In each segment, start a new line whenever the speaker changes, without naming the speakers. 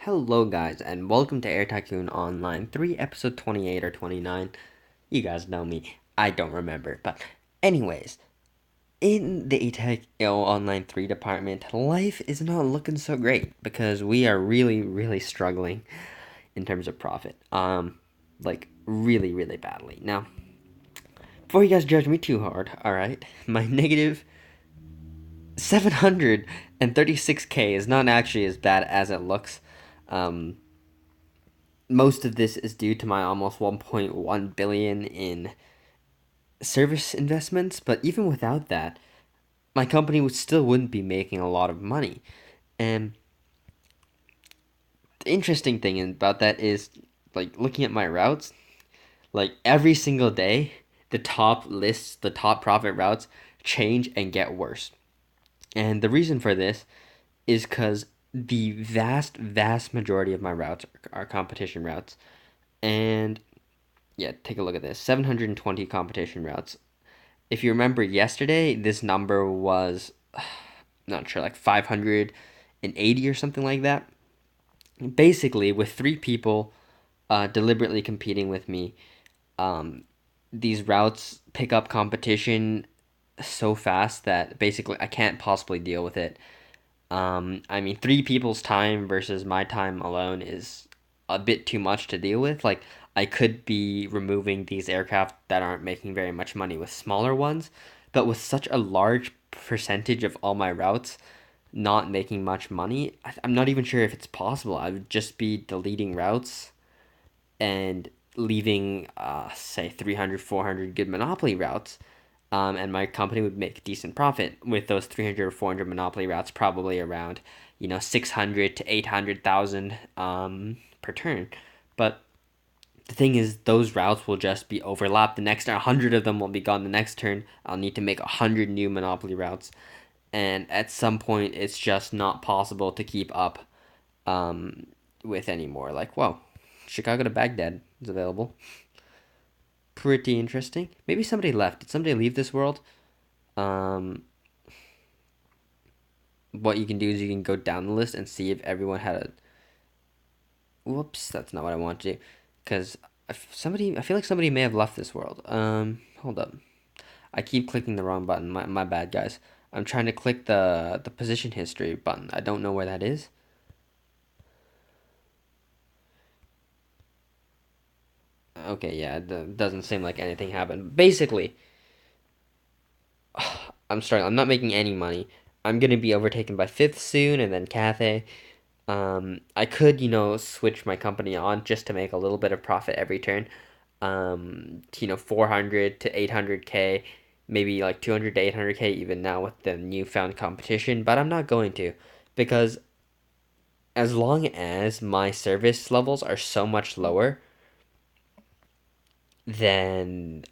Hello, guys, and welcome to Tycoon Online 3, episode 28 or 29. You guys know me. I don't remember. But, anyways, in the ATEC Online 3 department, life is not looking so great because we are really, really struggling in terms of profit. Like, really, really badly. Now, before you guys judge me too hard, alright, my negative 736k is not actually as bad as it looks. Um, Most of this is due to my almost 1.1 billion in service investments, but even without that, my company still wouldn't be making a lot of money. And the interesting thing about that is, like, looking at my routes, like every single day, the top lists, the top profit routes change and get worse. And the reason for this is because the vast majority of my routes are competition routes. And yeah, take a look at this, 720 competition routes. If you remember yesterday, this number was not sure, like 580 or something like that. Basically, with three people deliberately competing with me, um, these routes pick up competition so fast that basically I can't possibly deal with it. I mean, three people's time versus my time alone is a bit too much to deal with. Like, I could be removing these aircraft that aren't making very much money with smaller ones, but with such a large percentage of all my routes not making much money, I'm not even sure if it's possible. I would just be deleting routes and leaving, say, 300, 400 good monopoly routes. And my company would make a decent profit with those 300 or 400 monopoly routes, probably around, 600 to 800,000 per turn. But the thing is, those routes will just be overlapped. The next 100 of them will be gone the next turn. I'll need to make 100 new monopoly routes. And at some point, it's just not possible to keep up with anymore. Like, whoa, Chicago to Baghdad is available. Pretty interesting. Maybe somebody left. Did somebody leave this world? Um, what you can do is you can go down the list and see if everyone had a. Whoops, that's not what I want to do. Because I feel like somebody may have left this world. Hold up. I keep clicking the wrong button. My bad, guys. I'm trying to click the position history button. I don't know where that is. Okay, yeah, it doesn't seem like anything happened. Basically, I'm struggling. I'm not making any money. I'm gonna be overtaken by Fifth soon, and then Cathay. I could, switch my company on just to make a little bit of profit every turn. 400 to 800k, maybe like 200 to 800k even now with the newfound competition, but I'm not going to because as long as my service levels are so much lower than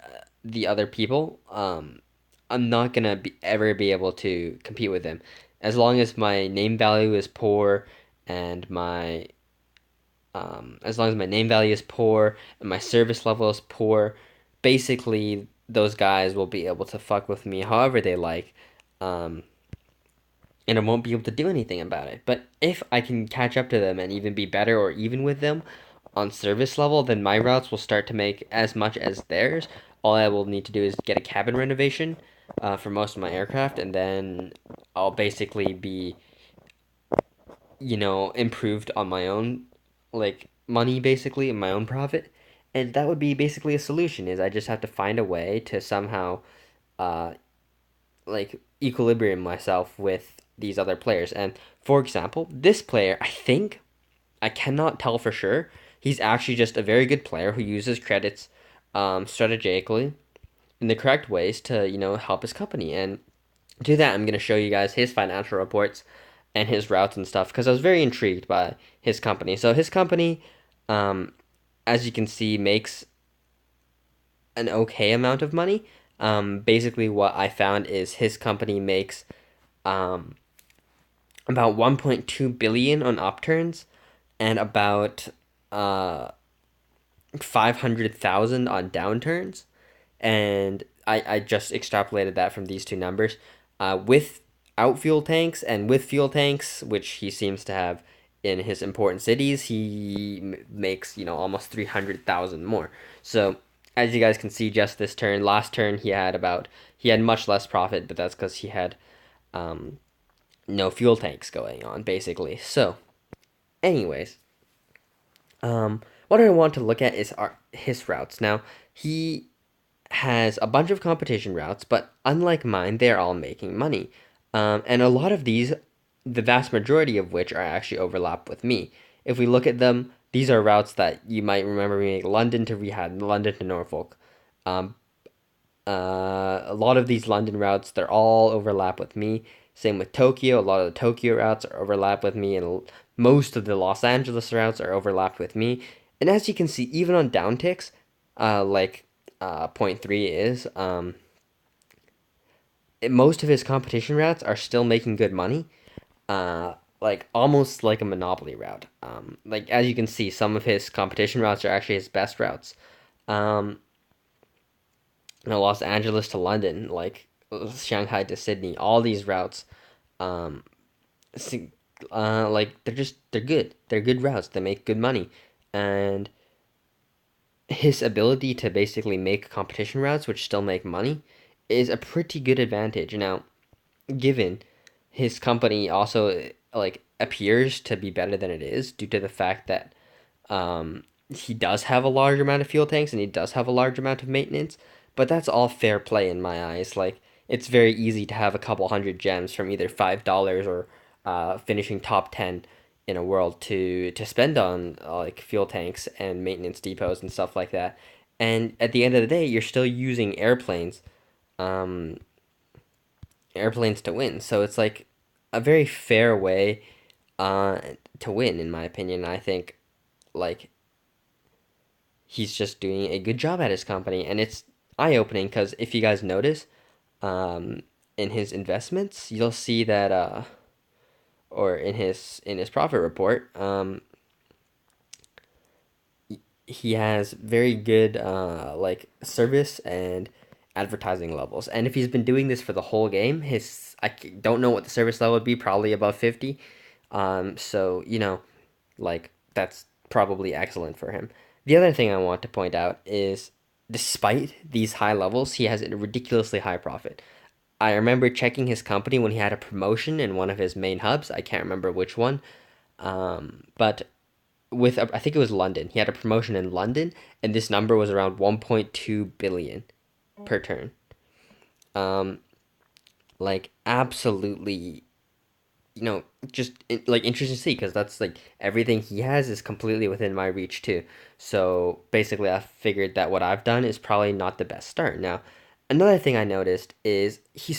the other people, I'm not gonna ever be able to compete with them. As long as my name value is poor and my as long as my name value is poor and my service level is poor, basically those guys will be able to fuck with me however they like, um, and I won't be able to do anything about it. But if I can catch up to them and even be better or even with them on service level, then my routes will start to make as much as theirs. All I will need to do is get a cabin renovation for most of my aircraft, and then I'll basically be, improved on my own, like, money basically, and my own profit. And that would be basically a solution, is I just have to find a way to somehow, uh, like, equilibrium myself with these other players. And for example, this player, I think, I cannot tell for sure, he's actually just a very good player who uses credits strategically in the correct ways to, help his company. And to do that, I'm going to show you guys his financial reports and his routes and stuff because I was very intrigued by his company. So his company, um, as you can see, makes an okay amount of money. Basically, what I found is his company makes um, about 1.2 billion on upturns and about 500,000 on downturns. And I just extrapolated that from these two numbers. With fuel tanks and with fuel tanks, which he seems to have in his important cities, he makes, almost 300,000 more. So as you guys can see, just this turn, last turn he had much less profit, but that's because he had um, no fuel tanks going on basically. So anyways, what I want to look at is his routes. Now he has a bunch of competition routes, but unlike mine, they're all making money. And a lot of these, the vast majority of which are actually overlap with me. If we look at them, these are routes that you might remember me make: London to Riyadh, London to Norfolk. Um, a lot of these London routes, they're all overlap with me. Same with Tokyo. A lot of the Tokyo routes are overlap with me, and most of the Los Angeles routes are overlapped with me. And as you can see, even on downticks, like point three is, most of his competition routes are still making good money. Like almost like a monopoly route. Like as you can see, some of his competition routes are actually his best routes. Um, Los Angeles to London, like Shanghai to Sydney, all these routes, um, like they're good. They're good routes. They make good money, and his ability to basically make competition routes which still make money is a pretty good advantage. Now, given his company also like appears to be better than it is due to the fact that he does have a large amount of fuel tanks and he does have a large amount of maintenance, but that's all fair play in my eyes. Like it's very easy to have a couple hundred gems from either $5 or finishing top 10 in a world to spend on like fuel tanks and maintenance depots and stuff like that. And at the end of the day, you're still using um, airplanes to win. So it's like a very fair way uh, to win, in my opinion. I think like he's just doing a good job at his company, and it's eye opening because if you guys notice, um, in his investments, you'll see that, or in his profit report, he has very good like service and advertising levels. And if he's been doing this for the whole game, don't know what the service level would be, probably above 50. So like that's probably excellent for him. The other thing I want to point out is despite these high levels, he has a ridiculously high profit. I remember checking his company when he had a promotion in one of his main hubs. I can't remember which one. But I think it was London. He had a promotion in London, and this number was around 1.2 billion per turn. Um, like absolutely, just like interesting to see because that's like everything he has is completely within my reach too. So basically, I figured that what I've done is probably not the best start. Now, another thing I noticed is he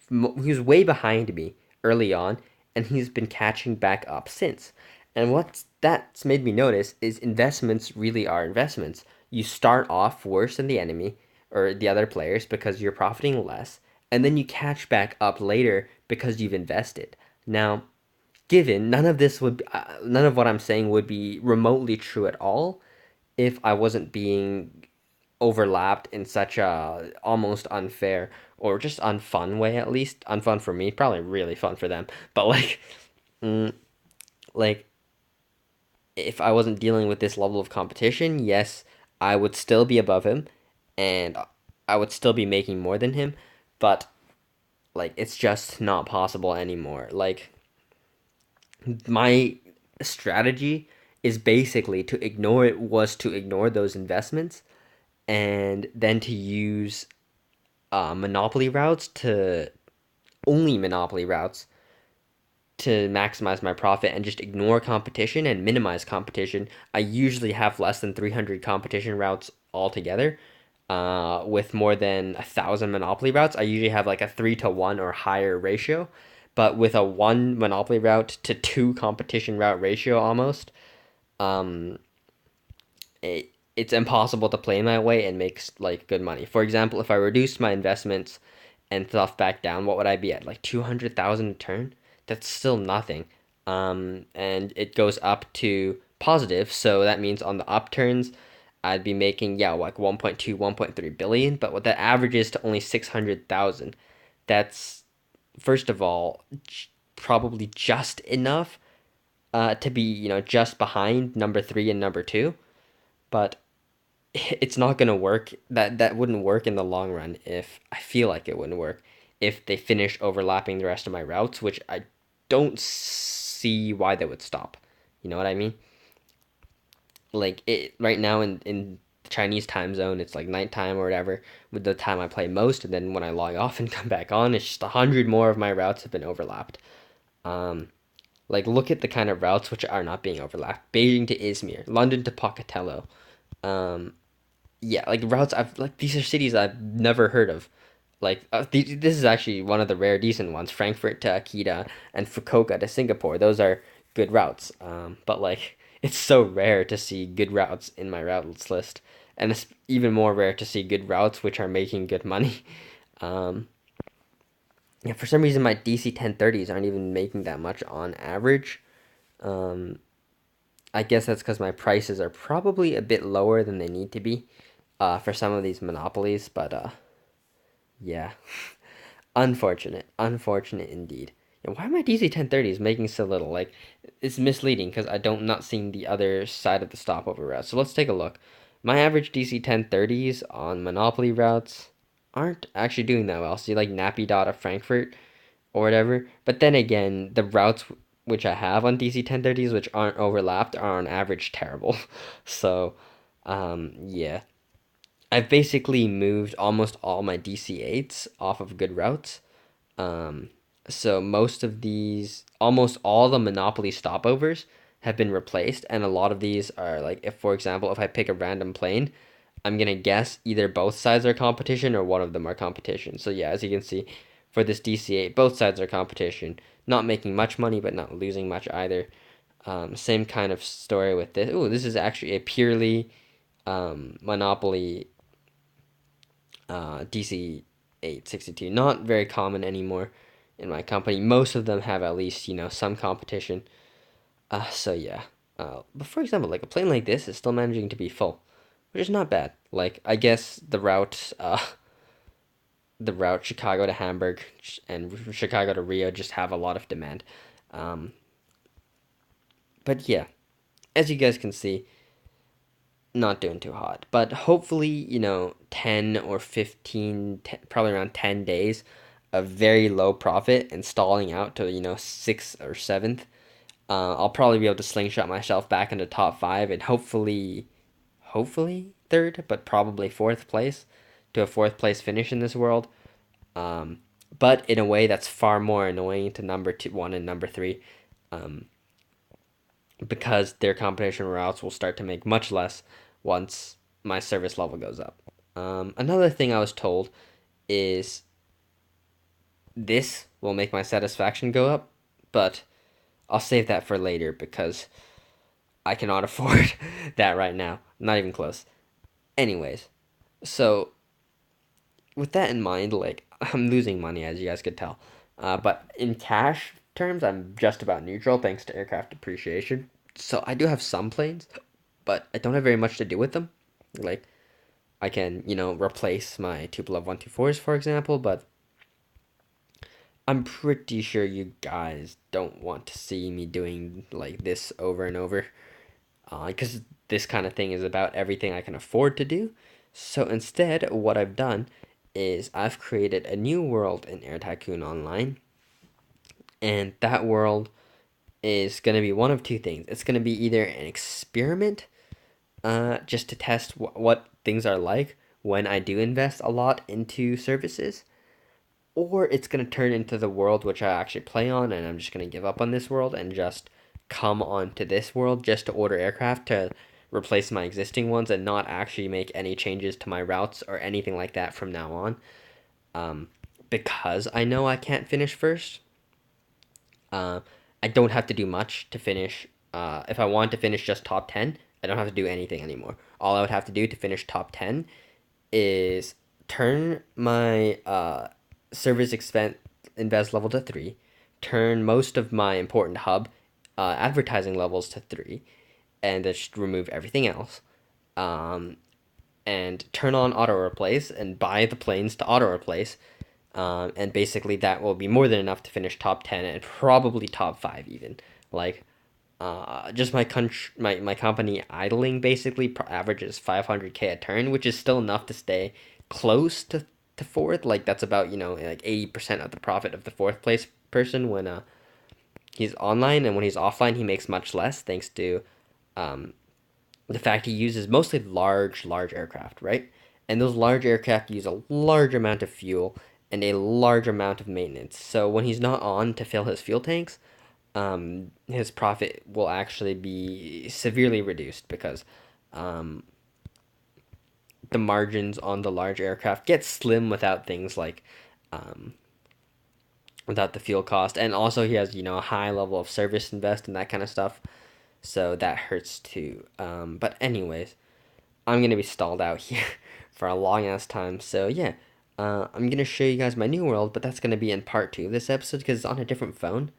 was way behind me early on, and he's been catching back up since. And what that's made me notice is investments really are investments. You start off worse than the enemy or the other players because you're profiting less, and then you catch back up later because you've invested. Now, given none of what I'm saying would be remotely true at all if I wasn't being overlapped in such a almost unfair or just unfun way, at least unfun for me, probably really fun for them, but mm, like if I wasn't dealing with this level of competition, yes, I would still be above him and I would still be making more than him, but like it's just not possible anymore. Like my strategy is basically to ignore those investments and then to use monopoly routes to only monopoly routes to maximize my profit and just ignore competition and minimize competition. I usually have less than 300 competition routes altogether. With more than 1,000 monopoly routes, I usually have like a 3-to-1 or higher ratio. But with a one monopoly route to two competition route ratio almost, um, it's impossible to play my way and make like good money. For example, if I reduced my investments and stuff back down, what would I be at? Like 200,000 a turn? That's still nothing. And it goes up to positive, so that means on the upturns, I'd be making like 1.2, 1.3 billion, but what that averages to only 600,000. That's first of all probably just enough to be, just behind number three and number two, but it's not gonna work. That wouldn't work in the long run. If I feel like it wouldn't work if they finish overlapping the rest of my routes, which I don't see why they would stop. You know what I mean? Like it right now in the Chinese time zone, it's like nighttime or whatever with the time I play most, and then when I log off and come back on, it's just 100 more of my routes have been overlapped. Um, like look at the kind of routes which are not being overlapped: Beijing to Izmir, London to Pocatello. Um, yeah, like routes I've like these are cities I've never heard of. Like this is actually one of the rare decent ones: Frankfurt to Akita and Fukuoka to Singapore. Those are good routes. But like it's so rare to see good routes in my routes list, and it's even more rare to see good routes which are making good money. Um, yeah, for some reason my DC 1030s aren't even making that much on average. Um, I guess that's because my prices are probably a bit lower than they need to be for some of these monopolies, but yeah, unfortunate indeed. And why are my DC 1030s making so little? Like, it's misleading because I don't not seeing the other side of the stopover route. So let's take a look. My average DC 1030s on monopoly routes aren't actually doing that well. See, like Nappy Dot of Frankfurt or whatever. But then again, the routes which I have on DC 1030s, which aren't overlapped, are on average terrible. So, yeah. I've basically moved almost all my DC8s off of good routes. Um, so most of these, almost all the Monopoly stopovers have been replaced, and a lot of these are like, if for example, if I pick a random plane, I'm gonna guess either both sides are competition or one of them are competition. So yeah, as you can see, for this DC8, both sides are competition. Not making much money, but not losing much either. Same kind of story with this. Oh, this is actually a purely Monopoly DC 862. Not very common anymore in my company. Most of them have at least, some competition. So yeah. But for example, like a plane like this is still managing to be full, which is not bad. Like I guess the route Chicago to Hamburg and Chicago to Rio just have a lot of demand. Um, but yeah, as you guys can see, not doing too hot. But hopefully, 10 or 15, 10, probably around 10 days of very low profit and stalling out to, sixth or seventh. I'll probably be able to slingshot myself back into top five and hopefully third, but probably fourth place to a fourth place finish in this world. Um, but in a way that's far more annoying to number two, one and number three, um, because their competition routes will start to make much less once my service level goes up. Another thing I was told is this will make my satisfaction go up, but I'll save that for later because I cannot afford that right now. Not even close. Anyways, so with that in mind, like I'm losing money as you guys could tell, but in cash terms, I'm just about neutral thanks to aircraft depreciation. So I do have some planes, but I don't have very much to do with them. Like I can, replace my Tupolev 124s, for example, but I'm pretty sure you guys don't want to see me doing like this over and over, because this kind of thing is about everything I can afford to do. So instead, what I've done is I've created a new world in Air Tycoon Online, and that world is going to be one of two things. It's going to be either an experiment, just to test what things are like when I do invest a lot into services, or it's going to turn into the world which I actually play on, and I'm just going to give up on this world and just come on to this world just to order aircraft to replace my existing ones and not actually make any changes to my routes or anything like that from now on. Um, because I know I can't finish first, uh, I don't have to do much to finish. If I want to finish just top 10, I don't have to do anything anymore. All I would have to do to finish top 10 is turn my service expense invest level to 3, turn most of my important hub advertising levels to 3, and just remove everything else. Um, and turn on auto replace and buy the planes to auto replace. And basically, that will be more than enough to finish top 10 and probably top 5 even. Like, Just my company idling basically averages 500K a turn, which is still enough to stay close to fourth. Like that's about, like 80% of the profit of the fourth place person when he's online, and when he's offline he makes much less thanks to um, the fact he uses mostly large aircraft, right? And those large aircraft use a large amount of fuel and a large amount of maintenance. So when he's not on to fill his fuel tanks, his profit will actually be severely reduced because um, the margins on the large aircraft get slim without things like um, without the fuel cost, and also he has a high level of service invest and that kind of stuff, so that hurts too. But anyways, I'm gonna be stalled out here for a long ass time. So yeah, I'm gonna show you guys my new world, but that's gonna be in part two of this episode because it's on a different phone.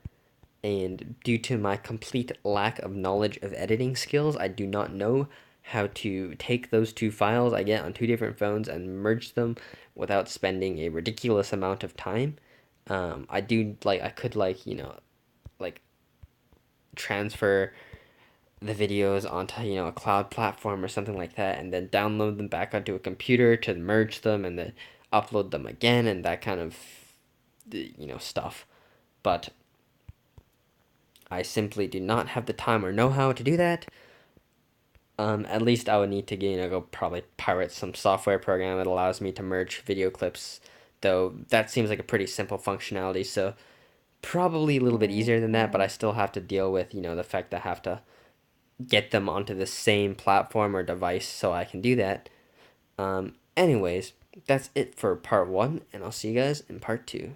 And due to my complete lack of knowledge of editing skills, I do not know how to take those two files I get on two different phones and merge them without spending a ridiculous amount of time. I do like I could like transfer the videos onto a cloud platform or something like that, and then download them back onto a computer to merge them and then upload them again and that kind of stuff. But I simply do not have the time or know how to do that. At least I would need to go probably pirate some software program that allows me to merge video clips, though that seems like a pretty simple functionality. So probably a little bit easier than that, but I still have to deal with the fact that I have to get them onto the same platform or device so I can do that. Anyways, that's it for part one, and I'll see you guys in part two.